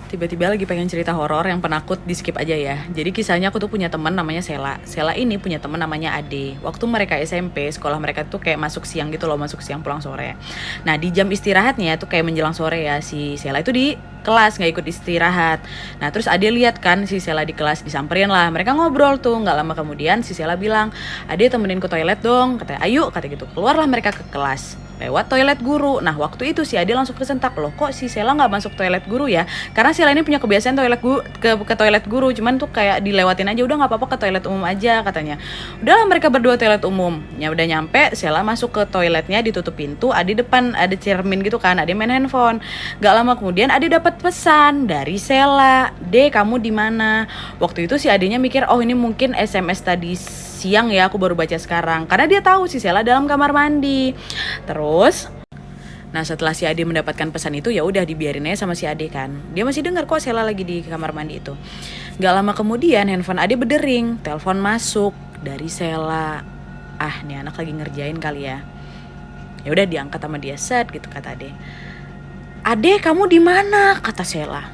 Tiba-tiba lagi pengen cerita horor yang penakut, di skip aja ya. Jadi kisahnya aku tuh punya teman namanya Sela. Sela ini punya teman namanya Ade. Waktu mereka SMP, sekolah mereka tuh kayak masuk siang gitu loh, masuk siang pulang sore. Nah di jam istirahatnya tuh kayak menjelang sore ya, si Sela itu di kelas nggak ikut istirahat. Nah terus Ade lihat kan si Sela di kelas, disamperin lah. Mereka ngobrol tuh, nggak lama kemudian si Sela bilang, Ade temenin ke toilet dong. Katanya ayo, kata gitu. Keluarlah mereka ke kelas lewat toilet guru. Nah waktu itu si Ade langsung kesentak, loh kok si Sela nggak masuk toilet guru ya? Karena Sela ini punya kebiasaan ke toilet guru, cuman tuh kayak dilewatin aja, udah nggak apa-apa ke toilet umum aja katanya. Udahlah mereka berdua toilet umum. Ya udah nyampe, Sela masuk ke toiletnya, ditutup pintu, Ade depan ada cermin gitu kan, Ade main handphone. Gak lama kemudian Ade dapat pesan dari Sela, De kamu di mana? Waktu itu si Adenya mikir, oh ini mungkin SMS tadi siang ya, aku baru baca sekarang. Karena dia tahu si Sela dalam kamar mandi. Terus, nah setelah si Ade mendapatkan pesan itu ya udah dibiarin aja sama si Ade kan. Dia masih dengar kok Sela lagi di kamar mandi itu. Gak lama kemudian handphone Ade berdering, telepon masuk dari Sela. Ah, nih anak lagi ngerjain kali ya. Ya udah diangkat sama dia, set gitu kata Ade. Ade kamu di mana? Kata Sela.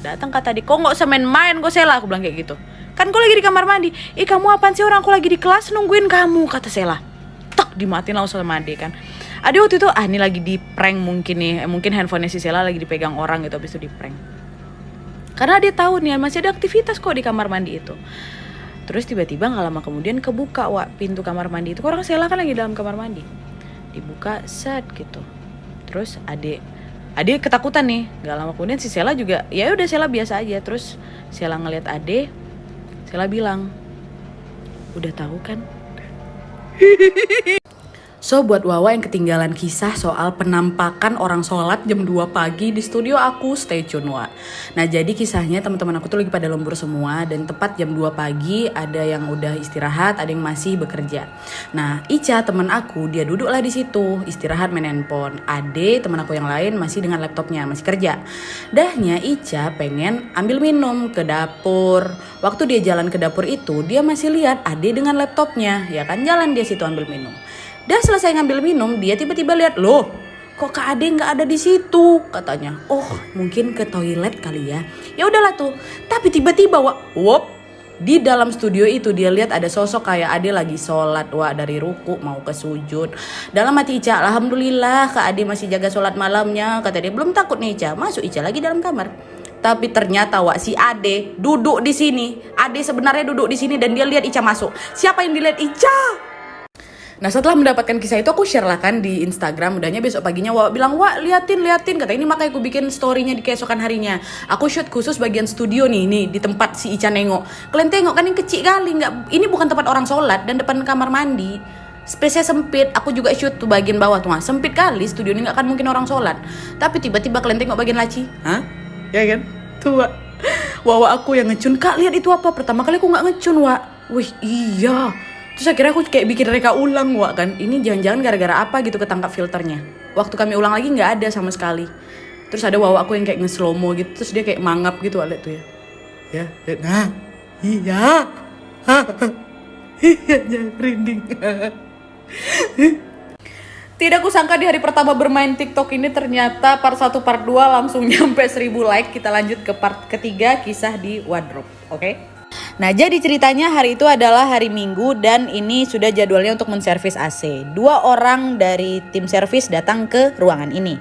Datang kata Ade, kok nggak usah main-main kok Sela, aku bilang kayak gitu. Kan gue lagi di kamar mandi. Ih kamu apaan sih, orang aku lagi di kelas nungguin kamu, kata Sela. Tak dimatiin langsung sama Ade kan. Ade waktu itu ini lagi di prank mungkin nih, mungkin handphonenya si Sela lagi dipegang orang gitu, habis itu di prank. Karena dia tahu nih masih ada aktivitas kok di kamar mandi itu. Terus tiba-tiba nggak lama kemudian kebuka pintu kamar mandi itu. Orang Sela kan lagi dalam kamar mandi. Dibuka set gitu. Terus Ade ketakutan nih. Nggak lama kemudian si Sela juga, ya udah Sela biasa aja. Terus Sela ngeliat Ade, Sela bilang, udah tahu kan? So buat Wawa yang ketinggalan kisah soal penampakan orang sholat jam 2 pagi di studio aku, stay tune Wa. Nah jadi kisahnya teman-teman aku tuh lagi pada lembur semua, dan tepat jam 2 pagi ada yang udah istirahat, ada yang masih bekerja. Nah Ica teman aku, dia duduklah di situ istirahat main handphone. Ade teman aku yang lain masih dengan laptopnya, masih kerja. Dahnya Ica pengen ambil minum ke dapur. Waktu dia jalan ke dapur itu, dia masih lihat Ade dengan laptopnya, ya kan, jalan dia situ ambil minum. Dah selesai ngambil minum, dia tiba-tiba lihat, loh kok Kak Ade nggak ada di situ, katanya. Oh mungkin ke toilet kali ya. Ya udahlah tuh. Tapi tiba-tiba di dalam studio itu dia lihat ada sosok kayak Ade lagi sholat dari ruku mau ke sujud. Dalam hati Ica, alhamdulillah Kak Ade masih jaga sholat malamnya, kata dia. Belum takut nih Ica. Masuk Ica lagi dalam kamar. Tapi ternyata si Ade duduk di sini. Ade sebenarnya duduk di sini dan dia lihat Ica masuk. Siapa yang dilihat? Ica. Nah setelah mendapatkan kisah itu aku share lah kan di Instagram. Udahnya besok paginya Wawa bilang, Wak liatin kata ini, makanya aku bikin storynya di keesokan harinya. Aku shoot khusus bagian studio nih di tempat si Ica nengok. Kalian tengok kan yang kecil kali, ini bukan tempat orang sholat dan depan kamar mandi. Space-nya sempit. Aku juga shoot tuh bagian bawah tuh, sempit kali studio ini, nggak akan mungkin orang sholat. Tapi tiba-tiba kalian tengok bagian laci, ya kan? Tuh Wak, Wawa aku yang ngecun, Kak lihat itu apa? Pertama kali aku nggak ngecun Wak. Wih iya. Terus akhirnya aku kayak bikin reka ulang Wak kan. Ini jangan-jangan gara-gara apa gitu ketangkap filternya. Waktu kami ulang lagi gak ada sama sekali. Terus ada Wawa aku yang kayak nge-slow-mo gitu. Terus dia kayak mangap gitu, lihat tuh ya. Ya, nah. Iya. Iya, jangan merinding. Tidak kusangka di hari pertama bermain TikTok ini ternyata part 1 part 2 langsung nyampe 1000 like. Kita lanjut ke part ketiga, kisah di wardrobe. Oke? Nah jadi ceritanya hari itu adalah hari Minggu dan ini sudah jadwalnya untuk menservis AC. 2 orang dari tim servis datang ke ruangan ini.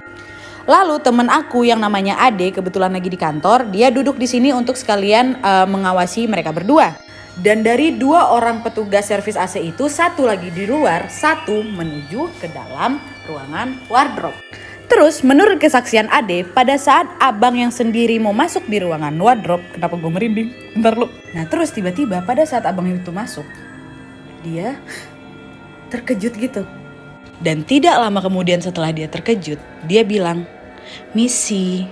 Lalu teman aku yang namanya Ade kebetulan lagi di kantor, dia duduk di sini untuk sekalian mengawasi mereka berdua. Dan dari 2 orang petugas servis AC itu, 1 lagi di luar, 1 menuju ke dalam ruangan wardrobe. Terus menurut kesaksian Ade, pada saat abang yang sendiri mau masuk di ruangan wardrobe, kenapa gue merinding? Bentar lu. Nah terus tiba-tiba pada saat abang itu masuk, dia terkejut gitu. Dan tidak lama kemudian setelah dia terkejut, dia bilang, misi.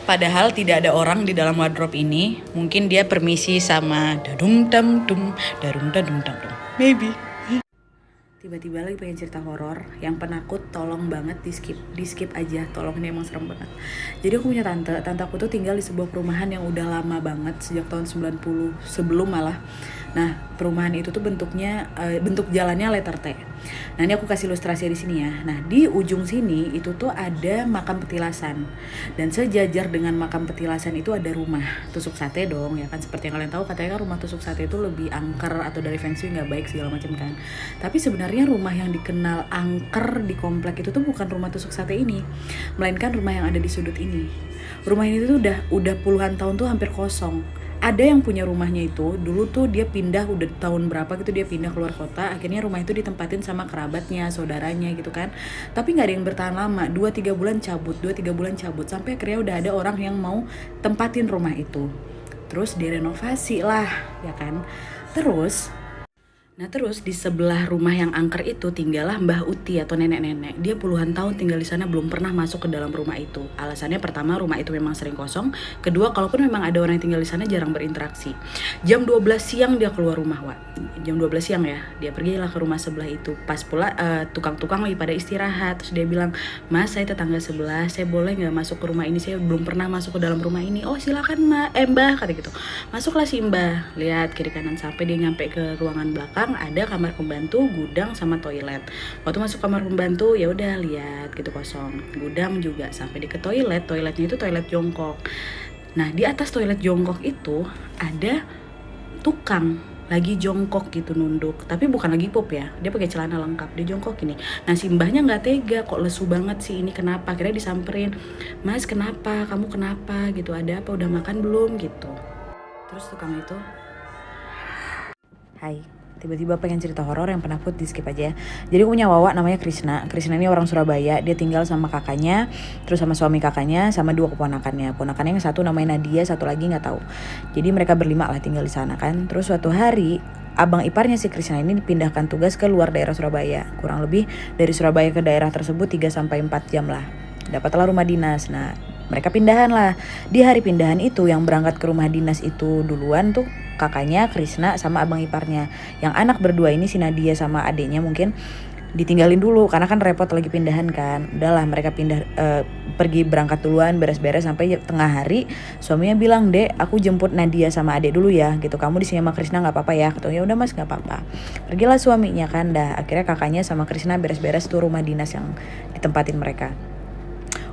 Padahal tidak ada orang di dalam wardrobe ini. Mungkin dia permisi sama dadum dam dum, darum dadum dam dum. Maybe. Tiba-tiba lagi pengen cerita horor yang penakut, tolong banget di skip aja, tolong, ini emang serem banget. Jadi aku punya tante aku tuh tinggal di sebuah perumahan yang udah lama banget, sejak tahun 90 sebelum malah. Nah perumahan itu tuh bentuk jalannya letter T. Nah ini aku kasih ilustrasi di sini ya. Nah di ujung sini itu tuh ada makam petilasan, dan sejajar dengan makam petilasan itu ada rumah tusuk sate dong ya kan. Seperti yang kalian tahu katanya kan rumah tusuk sate itu lebih angker atau dari feng shui nggak baik segala macam kan. Tapi sebenarnya rumah yang dikenal angker di komplek itu tuh bukan rumah tusuk sate ini, melainkan rumah yang ada di sudut ini. Rumah ini tuh udah puluhan tahun tuh hampir kosong. Ada yang punya rumahnya itu dulu tuh dia pindah, udah tahun berapa gitu dia pindah keluar kota, akhirnya rumah itu ditempatin sama kerabatnya, saudaranya gitu kan. Tapi nggak ada yang bertahan lama, 2-3 bulan cabut, 2-3 bulan cabut, sampai akhirnya udah ada orang yang mau tempatin rumah itu. Terus direnovasi lah ya kan. Terus di sebelah rumah yang angker itu tinggallah Mbah Uti atau nenek-nenek. Dia puluhan tahun tinggal di sana, belum pernah masuk ke dalam rumah itu. Alasannya pertama, rumah itu memang sering kosong. Kedua, kalaupun memang ada orang yang tinggal di sana jarang berinteraksi. Jam 12 siang dia keluar rumah, Wak. Jam 12 siang ya, dia pergilah ke rumah sebelah itu. Pas pula tukang-tukang lagi pada istirahat. Terus dia bilang, "Mas, saya tetangga sebelah, saya boleh nggak masuk ke rumah ini? Saya belum pernah masuk ke dalam rumah ini." "Oh silakan Mbah," kata gitu. Masuklah si Mbah, lihat kiri kanan sampai dia nyampe ke ruangan belakang. Ada kamar pembantu, gudang, sama toilet. Waktu masuk kamar pembantu ya udah lihat gitu kosong. Gudang juga, sampai di ke toilet. Toiletnya itu toilet jongkok. Nah di atas toilet jongkok itu ada tukang lagi jongkok gitu, nunduk, tapi bukan lagi pup ya, dia pakai celana lengkap, dia jongkok ini. Nah si mbahnya nggak tega, kok lesu banget sih ini, kenapa? Akhirnya disamperin, "Mas kenapa? Kamu kenapa?" gitu, "Ada apa? Udah makan belum?" gitu. Terus tukang itu, "Hai, tiba-tiba pengen cerita horor yang penakut, di skip aja ya." Jadi aku punya wawa namanya Krisna. Krisna ini orang Surabaya. Dia tinggal sama kakaknya, terus sama suami kakaknya, sama 2 keponakannya. Ponakannya yang satu namanya Nadia, satu lagi nggak tahu. Jadi mereka berlima lah tinggal di sana kan. Terus suatu hari abang iparnya si Krisna ini dipindahkan tugas ke luar daerah Surabaya. Kurang lebih dari Surabaya ke daerah tersebut 3-4 jam lah. Dapatlah rumah dinas. Nah mereka pindahan lah. Di hari pindahan itu yang berangkat ke rumah dinas itu duluan tuh kakaknya Krisna sama abang iparnya. Yang anak berdua ini si Nadia sama adiknya mungkin ditinggalin dulu karena kan repot lagi pindahan kan. Udahlah mereka pindah, pergi berangkat duluan, beres-beres sampai tengah hari. Suaminya bilang, "Dek, aku jemput Nadia sama adik dulu ya gitu. Kamu di sini sama Krisna nggak apa-apa ya?" Katanya, "Ya udah Mas, nggak apa-apa." Pergilah suaminya kan. Dah akhirnya kakaknya sama Krisna beres-beres tuh rumah dinas yang ditempatin mereka.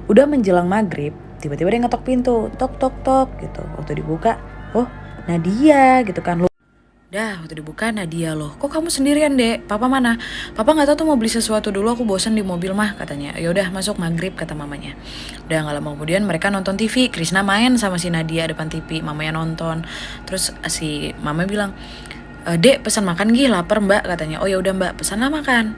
Udah menjelang maghrib, tiba-tiba dia ngetok pintu, tok tok tok gitu. Waktu dibuka, oh Nadia gitu kan. Waktu dibuka Nadia, "Loh kok kamu sendirian Dek? Papa mana?" "Papa gak tahu tuh mau beli sesuatu dulu, aku bosan di mobil mah," katanya. "Yaudah masuk maghrib," kata mamanya. Udah gak lama kemudian mereka nonton TV. Krisna main sama si Nadia depan TV, mamanya nonton. Terus si mama bilang, "Dek pesan makan gih, lapar Mbak," katanya. "Oh ya udah Mbak, pesanlah makan."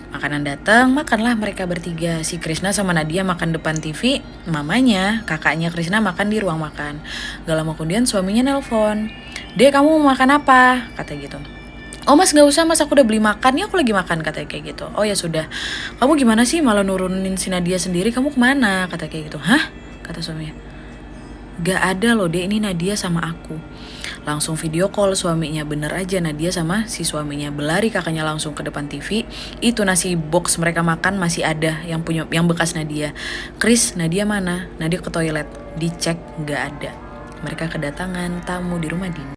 Makanan datang, makanlah mereka bertiga. Si Krisna sama Nadia makan depan TV, mamanya, kakaknya Krisna makan di ruang makan. Gak lama kemudian suaminya nelpon, "Dek kamu mau makan apa?" kata gitu. "Oh Mas gak usah Mas, aku udah beli makan, ya aku lagi makan," katanya kayak gitu. "Oh ya sudah, kamu gimana sih malah nurunin si Nadia sendiri, kamu kemana?" kata kayak gitu. "Hah?" kata suaminya. "Gak ada loh Dek, ini Nadia sama aku." Langsung video call suaminya, bener aja Nadia sama si suaminya. Berlari kakaknya langsung ke depan TV. Itu nasi box mereka makan masih ada yang bekas Nadia. "Kris, Nadia mana?" Nadia ke toilet. Dicek nggak ada. Mereka kedatangan tamu di rumah dinas.